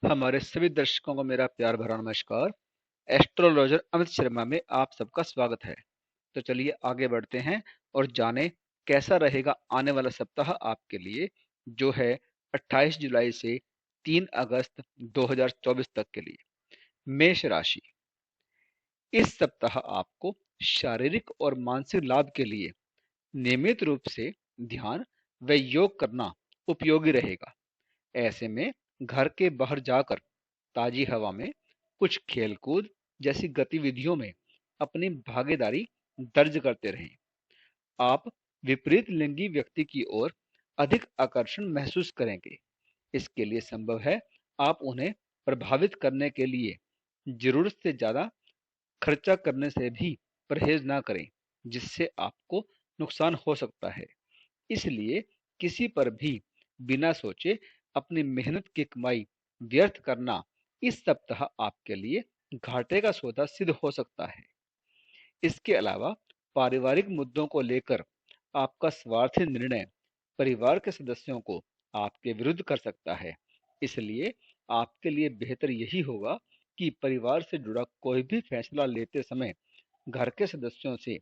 हमारे सभी दर्शकों को मेरा प्यार भरा नमस्कार। एस्ट्रोलॉजर अमित शर्मा में आप सबका स्वागत है। तो चलिए आगे बढ़ते हैं और जानें कैसा रहेगा आने वाला सप्ताह आपके लिए, जो है 28 जुलाई से 3 अगस्त 2024 तक के लिए। मेष राशि। इस सप्ताह आपको शारीरिक और मानसिक लाभ के लिए नियमित रूप से ध्यान व योग करना उपयोगी रहेगा। ऐसे में घर के बाहर जाकर ताजी हवा में कुछ खेलकूद जैसी गतिविधियों में अपनी भागीदारी दर्ज करते रहें। आप विपरीत लिंगी व्यक्ति की ओर अधिक आकर्षण महसूस करेंगे। इसके लिए संभव है आप उन्हें प्रभावित करने के लिए जरूरत से ज्यादा खर्चा करने से भी परहेज ना करें, जिससे आपको नुकसान हो सकता है। इसलिए किसी पर भी बिना सोचे अपनी मेहनत की कमाई व्यर्थ करना इस सप्ताह आपके लिए घाटे का सौदा सिद्ध हो सकता है। इसके अलावा पारिवारिक मुद्दों को लेकर आपका स्वार्थी निर्णय परिवार के सदस्यों को आपके विरुद्ध कर सकता है। इसलिए आपके लिए बेहतर यही होगा कि परिवार से जुड़ा कोई भी फैसला लेते समय घर के सदस्यों से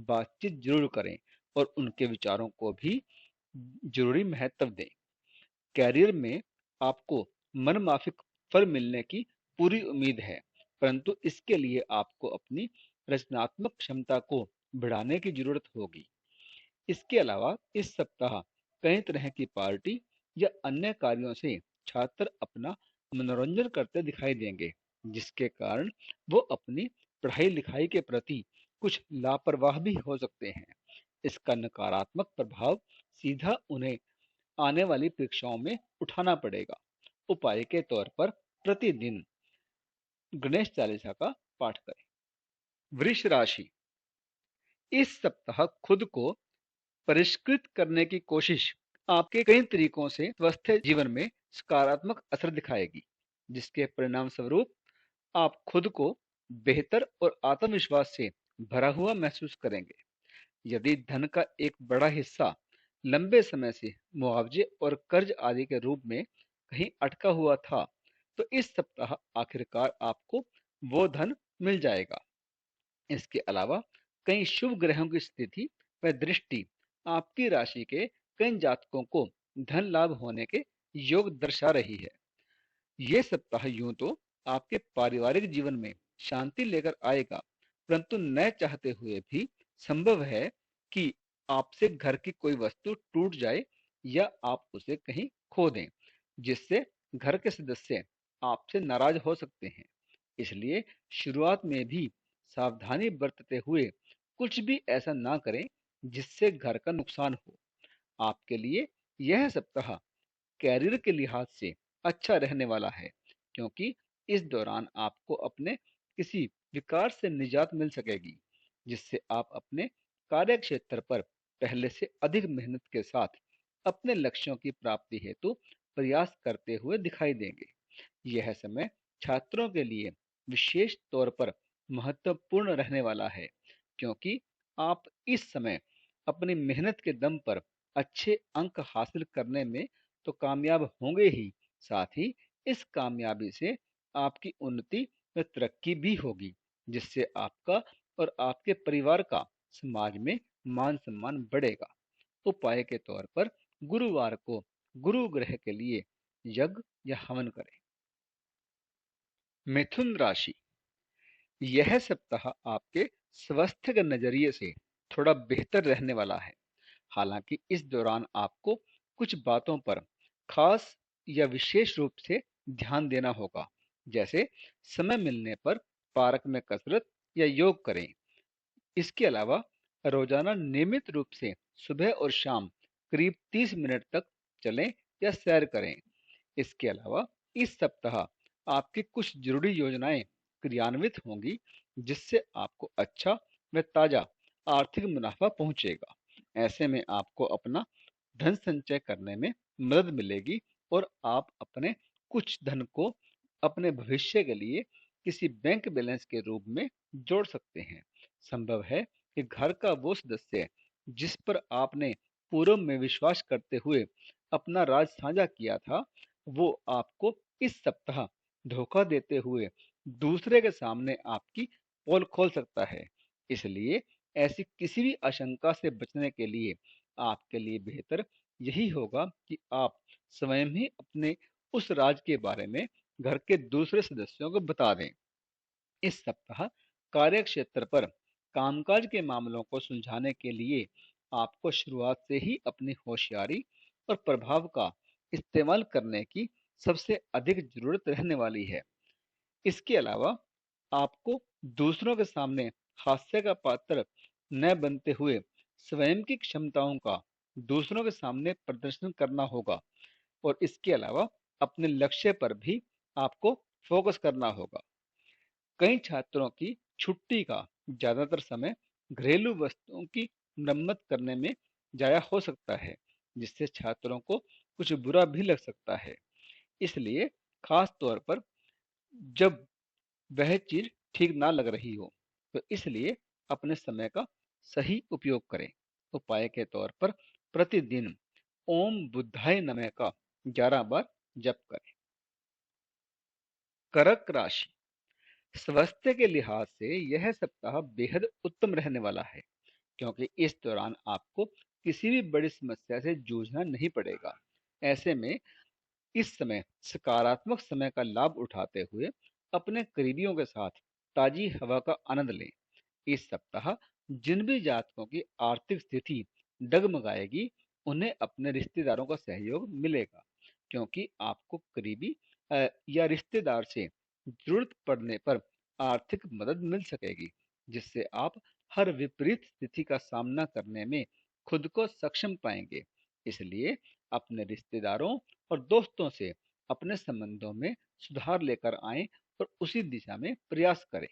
बातचीत जरूर करें और उनके विचारों को भी जरूरी महत्व दें। कैरियर में आपको मनमाफिक फल मिलने की पूरी उम्मीद है, परंतु इसके लिए आपको अपनी रचनात्मक क्षमता को बढ़ाने की जरूरत होगी। इसके अलावा इस सप्ताह कई तरह की पार्टी या अन्य कार्यों से छात्र अपना मनोरंजन करते दिखाई देंगे, जिसके कारण वो अपनी पढ़ाई लिखाई के प्रति कुछ लापरवाह भी हो सकते हैं। इसका नकारात्मक प्रभाव सीधा उन्हें आने वाली परीक्षाओं में उठाना पड़ेगा। उपाय के तौर पर प्रतिदिन गणेश चालीसा का पाठ करें। वृष राशि। इस सप्ताह खुद को परिष्कृत करने की कोशिश आपके कई तरीकों से स्वस्थ जीवन में सकारात्मक असर दिखाएगी, जिसके परिणाम स्वरूप आप खुद को बेहतर और आत्मविश्वास से भरा हुआ महसूस करेंगे। यदि धन का एक बड़ा हिस्सा लंबे समय से मुआवजे और कर्ज आदि के रूप में कहीं अटका हुआ था, तो इस सप्ताह आखिरकार आपको वो धन मिल जाएगा। इसके अलावा कई शुभ ग्रहों की स्थिति व दृष्टि आपकी राशि के कई जातकों को धन लाभ होने के योग दर्शा रही है। ये सप्ताह यूं तो आपके पारिवारिक जीवन में शांति लेकर आएगा, परंतु न चाहते हुए भी संभव है कि आपसे घर की कोई वस्तु टूट जाए या आप उसे कहीं खो दें, जिससे घर के सदस्य आपसे नाराज हो सकते हैं। इसलिए शुरुआत में भी सावधानी बरतते हुए कुछ भी ऐसा ना करें जिससे घर का नुकसान हो। आपके लिए यह सप्ताह कैरियर के लिहाज से अच्छा रहने वाला है, क्योंकि इस दौरान आपको अपने किसी विकार से निजात मिल सकेगी, जिससे आप अपने कार्य क्षेत्र पर पहले से अधिक मेहनत के साथ अपने लक्ष्यों की प्राप्ति हेतु प्रयास करते हुए दिखाई देंगे। यह समय छात्रों के लिए विशेष तौर पर महत्वपूर्ण रहने वाला है, क्योंकि आप इस समय अपनी मेहनत के दम पर अच्छे अंक हासिल करने में तो कामयाब होंगे ही, साथ ही इस कामयाबी से आपकी उन्नति व तरक्की भी होगी, जिससे आपका और आपके परिवार का समाज में मान सम्मान बढ़ेगा। उपाय के तौर पर गुरुवार को गुरु ग्रह के लिए यज्ञ या हवन करें। मिथुन राशि। यह सप्ताह आपके स्वास्थ्य के नजरिए से थोड़ा बेहतर रहने वाला है। हालांकि इस दौरान आपको कुछ बातों पर खास या विशेष रूप से ध्यान देना होगा, जैसे समय मिलने पर पार्क में कसरत या योग करें। इसके अलावा रोजाना नियमित रूप से सुबह और शाम करीब 30 मिनट तक चलें या सैर करें। इसके अलावा इस सप्ताह आपकी कुछ जरूरी योजनाएं क्रियान्वित होंगी, जिससे आपको अच्छा व ताजा आर्थिक मुनाफा पहुंचेगा। ऐसे में आपको अपना धन संचय करने में मदद मिलेगी और आप अपने कुछ धन को अपने भविष्य के लिए किसी बैंक बैलेंस के रूप में जोड़ सकते हैं। संभव है कि घर का वो सदस्य जिस पर आपने पूर्व में विश्वास करते हुए अपना राज साझा किया था, वो आपको इस सप्ताह धोखा देते हुए दूसरे के सामने आपकी पोल खोल सकता है। इसलिए ऐसी किसी भी आशंका से बचने के लिए आपके लिए बेहतर यही होगा कि आप स्वयं ही अपने उस राज के बारे में घर के दूसरे सदस्यों को बता दें। इस सप्ताह कार्यक्षेत्र पर कामकाज के मामलों को सुलझाने के लिए आपको शुरुआत से ही अपनी होशियारी और प्रभाव का इस्तेमाल करने की सबसे अधिक जरूरत रहने वाली है। इसके अलावा आपको दूसरों के सामने हास्य का पात्र न बनते हुए स्वयं की क्षमताओं का दूसरों के सामने प्रदर्शन करना होगा और इसके अलावा अपने लक्ष्य पर भी आपको फोकस करना होगा। कई छात्रों की छुट्टी का ज्यादातर समय घरेलू वस्तुओं की मरम्मत करने में जाया हो सकता है, जिससे छात्रों को कुछ बुरा भी लग सकता है। इसलिए खास तौर पर जब वह चीज ठीक ना लग रही हो, तो इसलिए अपने समय का सही उपयोग करें। उपाय के तौर पर प्रतिदिन ओम बुद्धाय नमः का 11 बार जप करें। कर्क राशि, स्वास्थ्य के लिहाज से यह सप्ताह बेहद उत्तम रहने वाला है, क्योंकि इस दौरान आपको किसी भी बड़ी समस्या से जूझना नहीं पड़ेगा। ऐसे में इस समय सकारात्मक समय का लाभ उठाते हुए अपने करीबियों के साथ ताजी हवा का आनंद लें। इस सप्ताह जिन भी जातकों की आर्थिक स्थिति डगमगाएगी, उन्हें अपने रिश्तेदारों का सहयोग मिलेगा, क्योंकि आपको करीबी या रिश्तेदार से जरूरत पड़ने पर आर्थिक मदद मिल सकेगी, जिससे आप हर विपरीत स्थिति का सामना करने में खुद को सक्षम पाएंगे। इसलिए अपने रिश्तेदारों और दोस्तों से अपने संबंधों में सुधार लेकर आएं और उसी दिशा में प्रयास करें।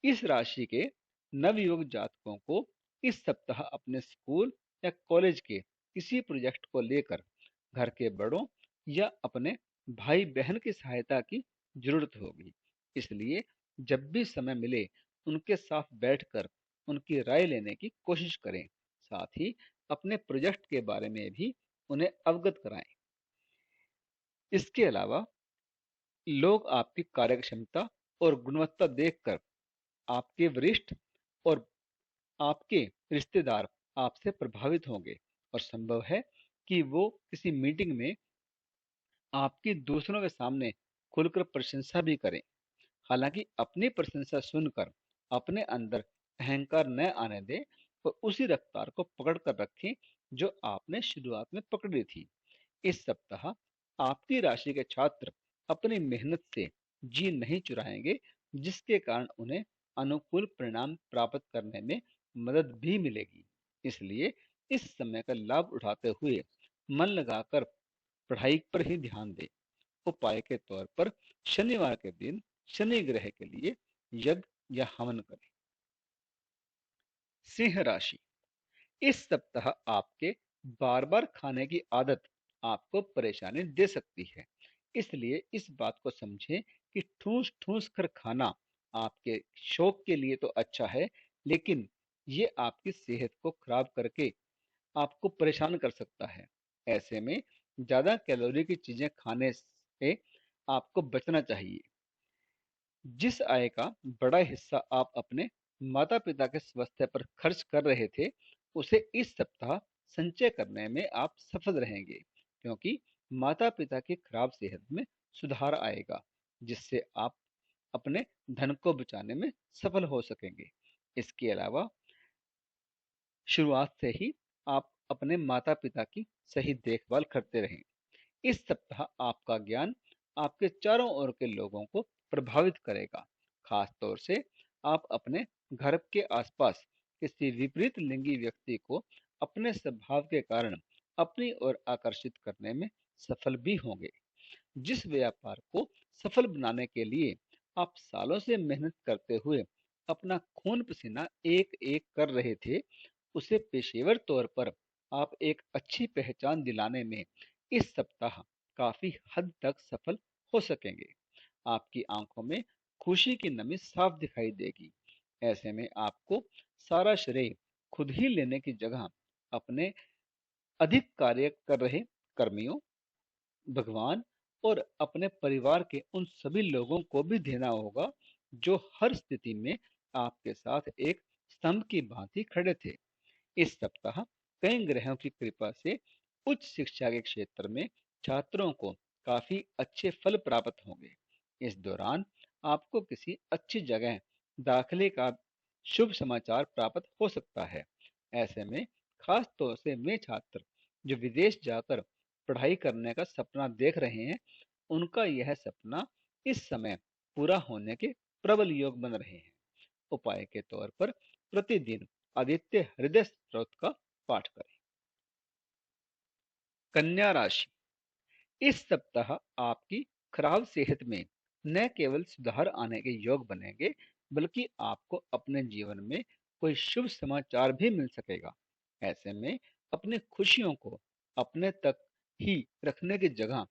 इस राशि के नवयुवक जातकों को इस सप्ताह अपने स्कूल या कॉलेज के किसी प्रोजेक्ट को लेकर घर के बड़ों या अपने भाई बहन की सहायता की जरूरत होगी। इसलिए जब भी समय मिले उनके साथ बैठकर उनकी राय लेने की कोशिश करें। साथ ही अपने प्रोजेक्ट के बारे में भी उन्हें अवगत कराएं। इसके अलावा लोग आपकी कार्यक्षमता और गुणवत्ता देखकर आपके वरिष्ठ और आपके रिश्तेदार आपसे प्रभावित होंगे और संभव है कि वो किसी मीटिंग में आपकी दूसरों के सामने खुलकर प्रशंसा भी करें। हालांकि अपनी प्रशंसा सुनकर अपने अंदर अहंकार न आने दें और उसी रफ्तार को पकड़ कर रखें जो आपने शुरुआत में पकड़ी थी। इस सप्ताह आपकी राशि के छात्र अपनी मेहनत से जी नहीं चुराएंगे, जिसके कारण उन्हें अनुकूल परिणाम प्राप्त करने में मदद भी मिलेगी। इसलिए इस समय का लाभ उठाते हुए मन लगाकर पढ़ाई पर ही ध्यान दें। उपाय के तौर पर शनिवार के दिन शनि ग्रह के लिए यज्ञ या हवन करें। सिंह राशि, इस सप्ताह आपके बार बार खाने की आदत आपको परेशानी दे सकती है। इसलिए इस बात को समझें कि ठूस ठूस कर खाना आपके शौक के लिए तो अच्छा है, लेकिन ये आपकी सेहत को खराब करके आपको परेशान कर सकता है। ऐसे में ज्यादा कैलोरी की चीजें खाने से आपको बचना चाहिए। जिस आय का बड़ा हिस्सा आप अपने माता पिता के स्वास्थ्य पर खर्च कर रहे थे, उसे इस सप्ताह संचय करने में आप सफल रहेंगे, क्योंकि माता पिता की खराब सेहत में सुधार आएगा, जिससे आप अपने धन को बचाने में सफल हो सकेंगे। इसके अलावा शुरुआत से ही आप अपने माता पिता की सही देखभाल करते रहें। इस सप्ताह आपका ज्ञान आपके चारों ओर के लोगों को प्रभावित करेगा। खास तौर से आप अपने घर के आसपास किसी विपरीत लिंगी व्यक्ति को अपने स्वभाव के कारण अपनी ओर आकर्षित करने में सफल भी होंगे। जिस व्यापार को सफल बनाने के लिए आप सालों से मेहनत करते हुए अपना खून पसीना एक एक कर रहे थे, उसे पेशेवर तौर पर आप एक अच्छी पहचान दिलाने में इस सप्ताह काफी हद तक सफल हो सकेंगे। आपकी आंखों में खुशी की नमी साफ दिखाई देगी। ऐसे में आपको सारा श्रेय खुद ही लेने की जगह अपने अधिक कार्य कर रहे कर्मियों, भगवान और अपने परिवार के उन सभी लोगों को भी देना होगा जो हर स्थिति में आपके साथ एक स्तंभ की भांति खड़े थे। इस सप्ताह कई ग्रहों की कृपा से उच्च शिक्षा के क्षेत्र में छात्रों को काफी अच्छे फल प्राप्त होंगे। इस दौरान आपको किसी अच्छी जगह दाखिले का शुभ समाचार प्राप्त हो सकता है। ऐसे में खास तौर से वे छात्र जो विदेश जाकर पढ़ाई करने का सपना देख रहे हैं, उनका यह सपना इस समय पूरा होने के प्रबल योग बन रहे हैं। उपाय के तौर पर प्रतिदिन आदित्य हृदय स्त्रोत का पाठ करें। कन्या राशि, इस सप्ताह आपकी खराब सेहत में न केवल सुधार आने के योग बनेंगे, बल्कि आपको अपने जीवन में कोई शुभ समाचार भी मिल सकेगा। ऐसे में अपनी खुशियों को अपने तक ही रखने की जगह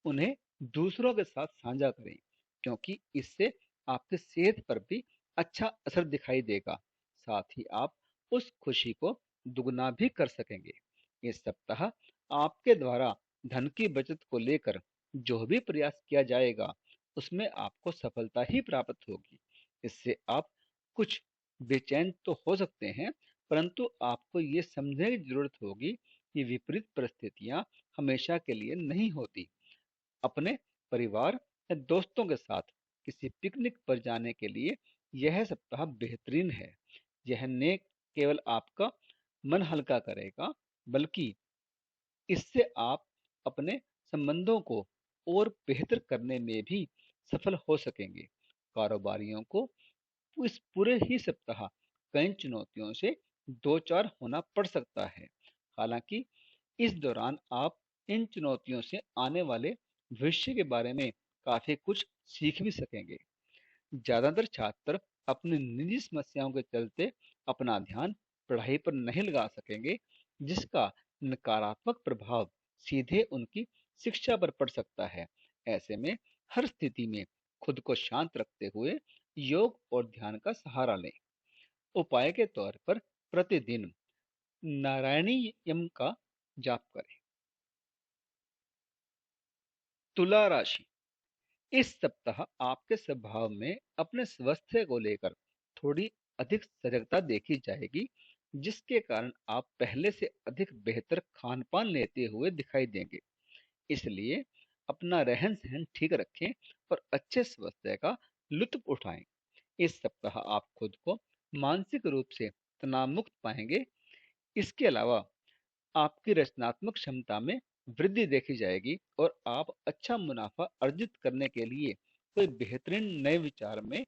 उन्हें दूसरों के साथ साझा करें, क्योंकि इससे आपकी सेहत पर भी अच्छा असर दिखाई देगा। साथ ही आप उस खुशी को दुगना भी कर सकेंगे। इस सप्ताह आपके द्वारा धन की बचत को लेकर जो भी प्रयास किया जाएगा, उसमें आपको सफलता ही प्राप्त होगी। इससे आप कुछ बेचैन तो हो सकते हैं, परंतु आपको ये समझने की जरूरत होगी कि विपरीत परिस्थितियां हमेशा के लिए नहीं होती। अपने परिवार या दोस्तों के साथ किसी पिकनिक पर जाने के लिए यह सप्ताह बेहतरीन है। यह न केवल आपका मन हल्का करेगा, बल्कि इससे आप अपने संबंधों को और बेहतर करने में भी सफल हो सकेंगे। कारोबारियों को इस पूरे ही सप्ताह कई चुनौतियों से दो चार होना पड़ सकता है। हालांकि इस दौरान आप इन चुनौतियों से आने वाले भविष्य के बारे में काफी कुछ सीख भी सकेंगे। ज्यादातर छात्र अपनी निजी समस्याओं के चलते अपना ध्यान पढ़ाई पर नहीं लगा सकेंगे, जिसका नकारात्मक प्रभाव सीधे उनकी शिक्षा पर पड़ सकता है। ऐसे में हर स्थिति में खुद को शांत रखते हुए योग और ध्यान का सहारा लें। उपाय के तौर पर प्रतिदिन नारायणी यम का जाप करें। तुला राशि, इस सप्ताह आपके स्वभाव में अपने स्वास्थ्य को लेकर थोड़ी अधिक सजगता देखी जाएगी, जिसके कारण आप पहले से अधिक बेहतर खान पान लेते हुए दिखाई देंगे। इसलिए अपना रहन सहन ठीक रखें और अच्छे स्वास्थ्य का लुत्फ उठाएं। इस सप्ताह आप खुद को मानसिक रूप से तनाव मुक्त पाएंगे। इसके अलावा आपकी रचनात्मक क्षमता में वृद्धि देखी जाएगी और आप अच्छा मुनाफा अर्जित करने के लिए कोई बेहतरीन नए विचार में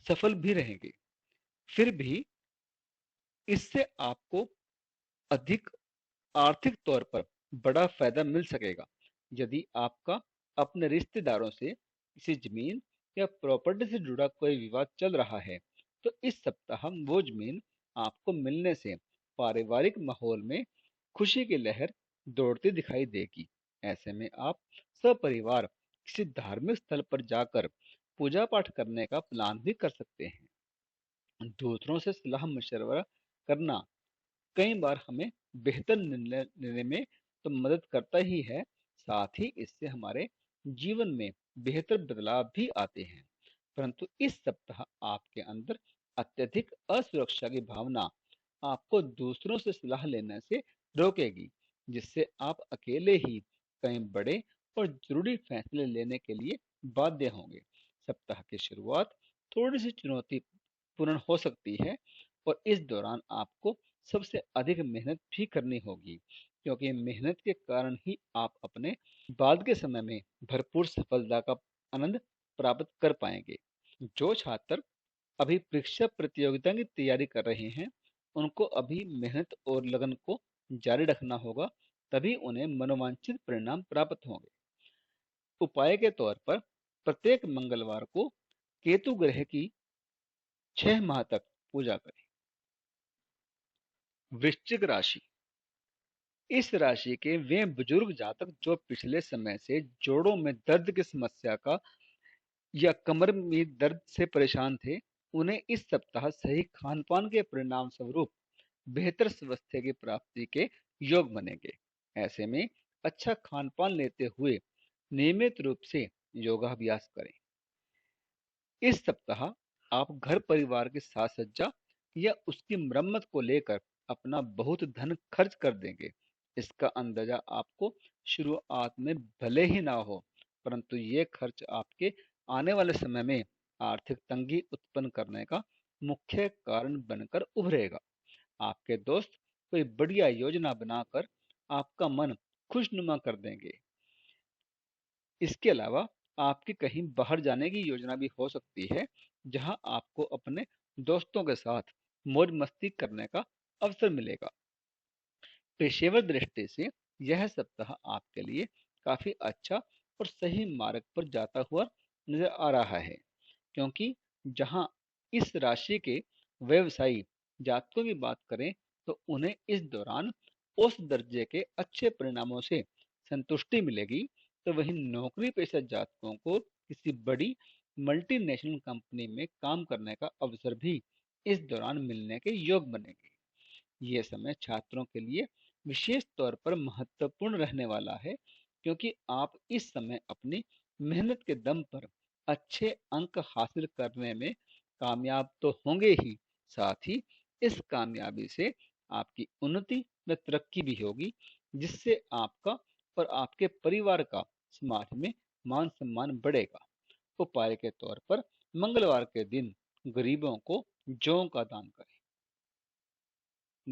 सफल भी रहेंगे। फिर भी इससे आपको अधिक आर्थिक तौर पर बड़ा फायदा मिल सकेगा। यदि आपका अपने रिश्तेदारों से किसी जमीन या प्रॉपर्टी से जुड़ा कोई विवाद चल रहा है, तो इस सप्ताह वो जमीन आपको मिलने से पारिवारिक माहौल में खुशी की लहर दौड़ती दिखाई देगी। ऐसे में आप सपरिवार किसी धार्मिक स्थल पर जाकर पूजा पाठ करने का प्लान भी कर सकते हैं। दूसरों से सलाह मशवरा करना कई बार हमें बेहतर निर्णय लेने में तो मदद करता ही है, साथ ही इससे हमारे जीवन में बेहतर बदलाव भी आते हैं। परंतु इस सप्ताह आपके अंदर अत्यधिक असुरक्षा की भावना आपको दूसरों से सलाह लेने से रोकेगी, जिससे आप अकेले ही कई बड़े और जरूरी फैसले लेने के लिए बाध्य होंगे। सप्ताह की शुरुआत थोड़ी सी चुनौतीपूर्ण हो सकती है और इस दौरान आपको सबसे अधिक मेहनत भी करनी होगी, क्योंकि मेहनत के कारण ही आप अपने बाद के समय में भरपूर सफलता का आनंद प्राप्त कर पाएंगे। जो छात्र अभी परीक्षा प्रतियोगिता की तैयारी कर रहे हैं, उनको अभी मेहनत और लगन को जारी रखना होगा, तभी उन्हें मनोवांछित परिणाम प्राप्त होंगे। उपाय के तौर पर प्रत्येक मंगलवार को केतु ग्रह की 6 माह तक पूजा करें। वृश्चिक राशि, इस राशि के वे बुजुर्ग जातक जो पिछले समय से जोड़ों में दर्द की समस्या का या कमर में दर्द से परेशान थे, उन्हें इस सप्ताह सही खान पान के परिणाम स्वरूप बेहतर स्वास्थ्य की प्राप्ति के योग बनेंगे। ऐसे में अच्छा खान पान लेते हुए नियमित रूप से योगाभ्यास करें। इस सप्ताह आप घर परिवार की साज सज्जा या उसकी मरम्मत को लेकर अपना बहुत धन खर्च कर देंगे। इसका अंदाजा आपको शुरुआत में भले ही ना हो, परंतु ये खर्च आपके आने वाले समय में आर्थिक तंगी उत्पन्न करने का मुख्य कारण बनकर उभरेगा। आपके दोस्त कोई बढ़िया योजना बनाकर आपका मन खुशनुमा कर देंगे। इसके अलावा आपकी कहीं बाहर जाने की योजना भी हो सकती है, जहां आपको अपने दोस्तों के साथ मौज मस्ती करने का अवसर मिलेगा। पेशेवर दृष्टि से यह सप्ताह आपके लिए काफी अच्छा और सही मार्ग पर जाता हुआ नजर आ रहा है, क्योंकि जहां इस राशि के व्यवसायी जातकों की बात करें तो उन्हें इस दौरान औसत दर्जे के अच्छे परिणामों से संतुष्टि मिलेगी, तो वहीं नौकरी पेशा जातकों को किसी बड़ी मल्टीनेशनल कंपनी में काम करने का अवसर भी इस दौरान मिलने के योग बनेंगे। ये समय छात्रों के लिए विशेष तौर पर महत्वपूर्ण रहने वाला है, क्योंकि आप इस समय अपनी मेहनत के दम पर अच्छे अंक हासिल करने में कामयाब तो होंगे ही, साथ ही इस कामयाबी से आपकी उन्नति व तरक्की भी होगी, जिससे आपका और आपके परिवार का समाज में मान सम्मान बढ़ेगा। उपाय के तौर पर मंगलवार के दिन गरीबों को जौ का दान करें।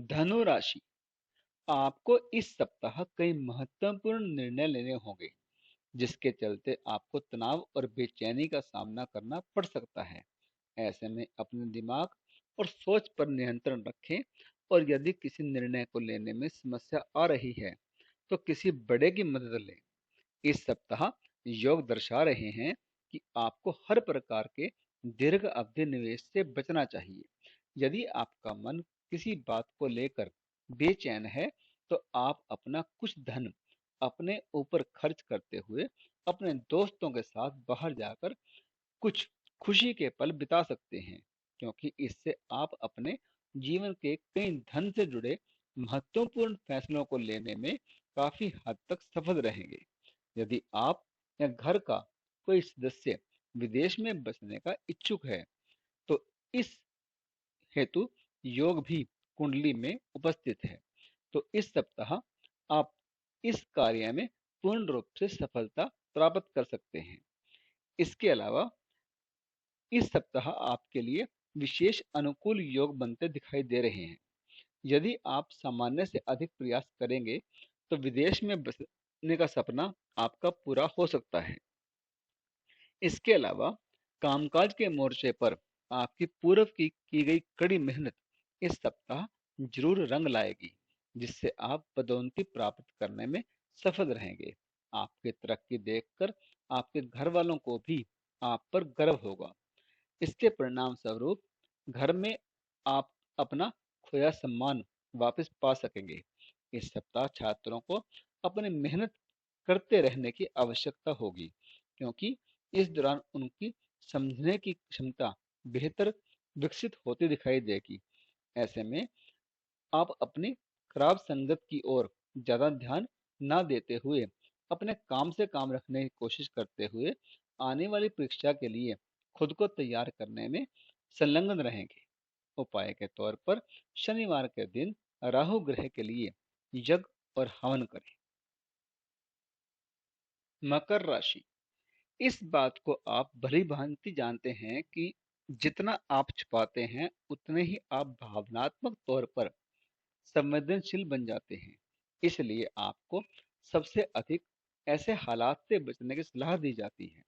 धनु राशि, आपको इस सप्ताह कई महत्वपूर्ण निर्णय लेने होंगे, जिसके चलते आपको तनाव और बेचैनी का सामना करना पड़ सकता है। ऐसे में अपने दिमाग और सोच पर नियंत्रण रखें, और यदि किसी निर्णय को लेने में समस्या आ रही है तो किसी बड़े की मदद लें। इस सप्ताह योग दर्शा रहे हैं कि आपको हर प्रकार के दीर्घ अवधि निवेश से बचना चाहिए। यदि आपका मन किसी बात को लेकर बेचैन है, तो आप अपना कुछ धन अपने ऊपर खर्च करते हुए अपने दोस्तों के साथ बाहर जाकर कुछ खुशी के पल बिता सकते हैं, क्योंकि इससे आप अपने जीवन के कई धन से जुड़े महत्वपूर्ण फैसलों को लेने में काफी हद तक सफल रहेंगे। यदि आप या घर का कोई सदस्य विदेश में बसने का इच्छुक है, तो इस हेतु योग भी कुंडली में उपस्थित है। तो इस सप्ताह आप इस कार्य में पूर्ण रूप से सफलता प्राप्त कर सकते हैं। इसके अलावा इस सप्ताह आपके लिए विशेष अनुकूल योग बनते दिखाई दे रहे हैं। यदि आप सामान्य से अधिक प्रयास करेंगे तो विदेश में बसने का सपना आपका पूरा हो सकता है। इसके अलावा कामकाज के मोर्चे पर आपकी पूर्व की गई कड़ी मेहनत इस सप्ताह जरूर रंग लाएगी, जिससे आप पदोन्नति प्राप्त करने में सफल रहेंगे। आपकी तरक्की देखकर आपके घर वालों को भी आप पर गर्व होगा। इसके परिणाम स्वरूप घर में आप अपना खोया सम्मान वापस पा सकेंगे। इस सप्ताह छात्रों को अपनी मेहनत करते रहने की आवश्यकता होगी, क्योंकि इस दौरान उनकी समझने की क्षमता बेहतर विकसित होती दिखाई देगी। ऐसे में आप अपनी खराब संगत की ओर ज्यादा ध्यान ना देते हुए अपने काम से काम रखने की कोशिश करते हुए आने वाली परीक्षा के लिए खुद को तैयार करने में संलग्न रहेंगे। उपाय के तौर पर शनिवार के दिन राहु ग्रह के लिए यज्ञ और हवन करें। मकर राशि, इस बात को आप भली भांति जानते हैं कि जितना आप छुपाते हैं उतने ही आप भावनात्मक तौर पर संवेदनशील बन जाते हैं। इसलिए आपको सबसे अधिक ऐसे हालात से बचने की सलाह दी जाती है,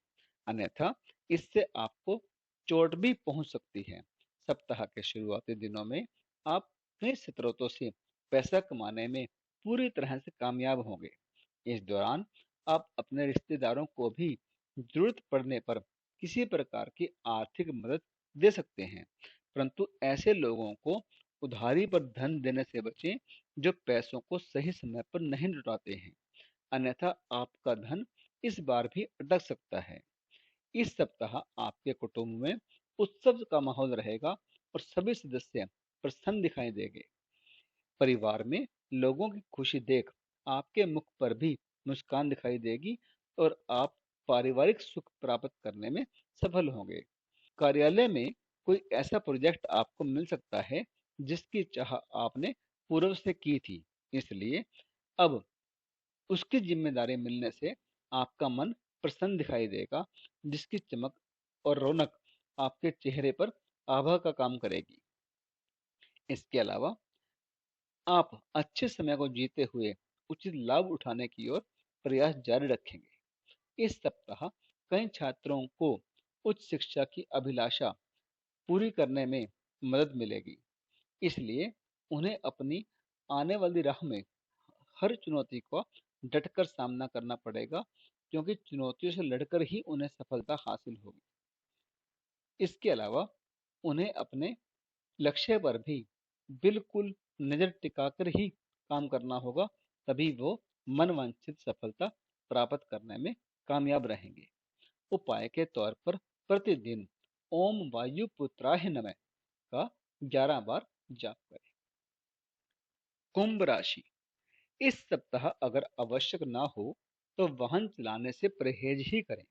अन्यथा इससे आपको चोट भी पहुंच सकती है। सप्ताह के शुरुआती दिनों में आप कई स्रोतों से पैसा कमाने में पूरी तरह से कामयाब होंगे। इस दौरान आप अपने रिश्तेदारों को भी जरूरत पड़ने पर किसी प्रकार की आर्थिक मदद दे सकते हैं, परंतु ऐसे लोगों को उधारी पर धन देने से बचें जो पैसों को सही समय पर नहीं लौटाते हैं, अन्यथा आपका धन इस बार भी अटक सकता है। इस सप्ताह आपके कुटुंब में उत्सव का माहौल रहेगा और सभी सदस्य प्रसन्न दिखाई देंगे। परिवार में लोगों की खुशी देख आपके मुख पर भी मुस्कान दिखाई देगी, और आप पारिवारिक सुख प्राप्त करने में सफल होंगे। कार्यालय में कोई ऐसा प्रोजेक्ट आपको मिल सकता है जिसकी चाह आपने पूर्व से की थी, इसलिए अब उसकी जिम्मेदारी मिलने से आपका मन प्रसन्न दिखाई देगा, जिसकी चमक और रौनक आपके चेहरे पर आभा का काम करेगी। इसके अलावा आप अच्छे समय को जीते हुए उचित लाभ उठाने की ओर प्रयास जारी रखेंगे। इस सप्ताह कई छात्रों को उच्च शिक्षा की अभिलाषा पूरी करने में मदद मिलेगी, इसलिए उन्हें अपनी आने वाली राह में हर चुनौती का डटकर सामना करना पड़ेगा, क्योंकि चुनौतियों से लड़कर ही उन्हें सफलता हासिल होगी। इसके अलावा उन्हें अपने लक्ष्य पर भी बिल्कुल नजर टिकाकर ही काम करना होगा, तभी वो मनवांछित सफलता प्राप्त करने में कामयाब रहेंगे। उपाय के तौर पर प्रतिदिन ओम वायु पुत्राय नमः का 11 बार जाप करें। कुंभ राशि, इस सप्ताह अगर आवश्यक ना हो तो वाहन चलाने से परहेज ही करें।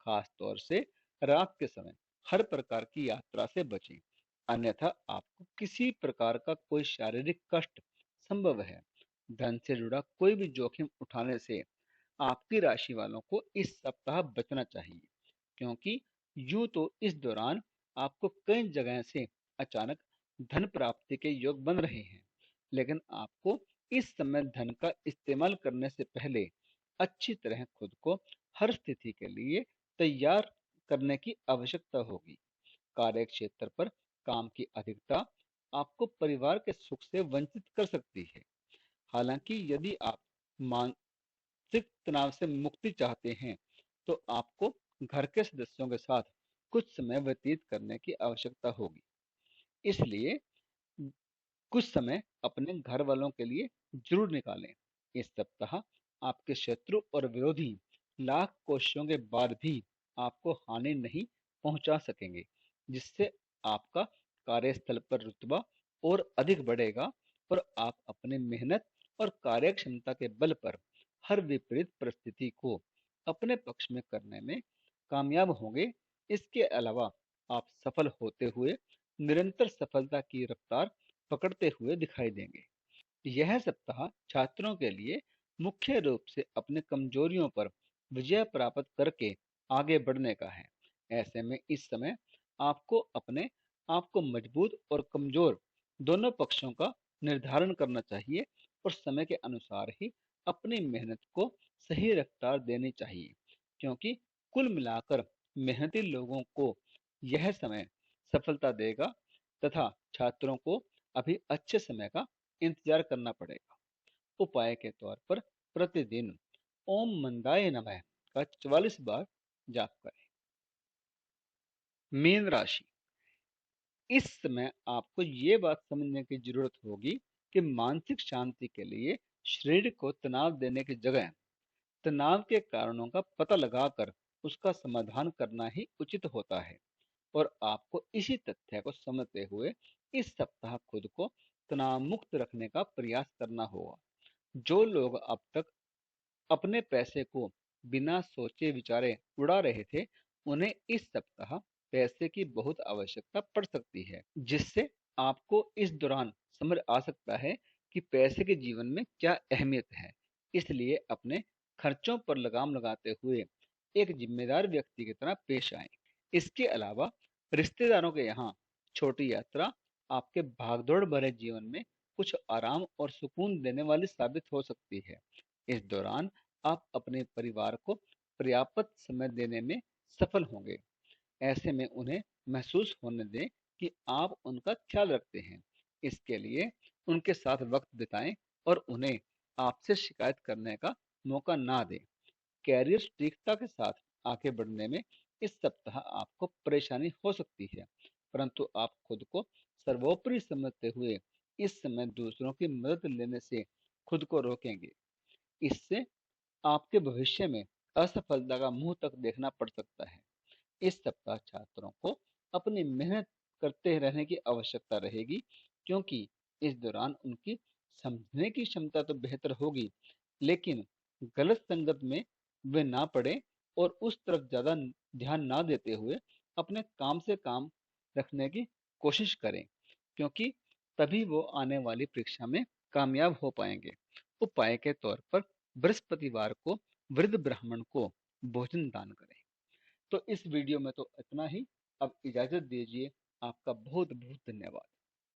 खास तौर से रात के समय हर प्रकार की यात्रा से बचें, अन्यथा आपको किसी प्रकार का कोई शारीरिक कष्ट संभव है। धन से जुड़ा कोई भी जोखिम उठाने से आपकी राशि वालों को इस सप्ताह बचना चाहिए, क्योंकि यूं तो इस दौरान आपको कई जगह से अचानक धन प्राप्ति के योग बन रहे हैं, लेकिन आपको इस समय धन का इस्तेमाल करने से पहले अच्छी तरह खुद को हर स्थिति के लिए तैयार करने की आवश्यकता होगी। कार्य क्षेत्र पर काम की अधिकता आपको परिवार के सुख से वंचित कर सकती है। हालांकि यदि आप मानसिक तनाव से मुक्ति चाहते हैं, तो आपको घर के सदस्यों के साथ कुछ समय व्यतीत करने की आवश्यकता होगी। इसलिए कुछ समय अपने घर वालों के लिए जरूर निकालें। इस सप्ताह आपके शत्रु और विरोधी लाख कोशिशों के बाद भी आपको हानि नहीं पहुंचा सकेंगे, जिससे आपका कार्यस्थल पर रुतबा और अधिक बढ़ेगा और आप अपनी मेहनत और कार्य क्षमता के बल पर हर विपरीत परिस्थिति को अपने पक्ष में करने में कामयाब होंगे। इसके अलावा आप सफल होते हुए निरंतर सफलता की रफ्तार पकड़ते हुए दिखाई देंगे। यह सप्ताह छात्रों के लिए मुख्य रूप से अपने कमजोरियों पर विजय प्राप्त करके आगे बढ़ने का है। ऐसे में इस समय आपको अपने आप को मजबूत और कमजोर दोनों पक्षों का निर्धारण करना चाहिए और समय के अनुसार ही अपनी मेहनत को सही रफ्तार देनी चाहिए, क्योंकि कुल मिलाकर मेहनती लोगों को यह समय सफलता देगा तथा छात्रों को अभी अच्छे समय का इंतजार करना पड़ेगा। उपाय के तौर पर प्रतिदिन ओम मंदाय नमः का 44 बार जाप करें। मीन राशि, इस समय आपको ये बात समझने की जरूरत होगी कि मानसिक शांति के लिए शरीर को तनाव देने की जगह तनाव के कारणों का पता लगाकर उसका समाधान करना ही उचित होता है। और आपको इसी तथ्य को समझते हुए इस सप्ताह खुद को तनाव मुक्त रखने का प्रयास करना होगा। जो लोग अब तक अपने पैसे को बिना सोचे विचारे उड़ा रहे थे, उन्हें इस सप्ताह पैसे की बहुत आवश्यकता पड़ सकती है, जिससे आपको इस दौरान समझ आ सकता है कि पैसे के जीवन में क्या अहमियत है। इसलिए अपने खर्चों पर लगाम लगाते हुए एक जिम्मेदार व्यक्ति की तरह पेश आए। इसके अलावा रिश्तेदारों के यहाँ छोटी यात्रा आपके भागदौड़ भरे जीवन में कुछ आराम और सुकून देने वाली साबित हो सकती है। इस दौरान आप अपने परिवार को पर्याप्त समय देने में सफल होंगे। ऐसे में उन्हें महसूस होने दें कि आप उनका ख्याल रखते हैं। इसके लिए उनके साथ वक्त बिताएं और उन्हें आपसे शिकायत करने का मौका ना दें। कैरियर सटीकता के साथ आगे बढ़ने में इस सप्ताह आपको परेशानी हो सकती है, परंतु आप खुद को सर्वोपरि समझते हुए इस समय दूसरों की मदद लेने से खुद को रोकेंगे। इससे आपके भविष्य में असफलता का मुंह तक देखना पड़ सकता है। इस सप्ताह छात्रों को अपनी मेहनत करते रहने की आवश्यकता रहेगी, क्योंकि इस दौरान उनकी समझने की क्षमता तो बेहतर होगी, लेकिन गलत संगत में वे ना पढ़ें और उस तरफ ज़्यादा ध्यान ना देते हुए अपने काम से काम रखने की कोशिश करें, क्योंकि तभी वो आने वाली परीक्षा में कामयाब हो पाएंगे। उपाय के तौर पर बृहस्पतिवार को वृद्ध ब्राह्मण को भोजन दान करें। तो इस वीडियो में तो इतना ही। अब इजाजत दीजिए। आपका बहुत बहुत धन्यवाद।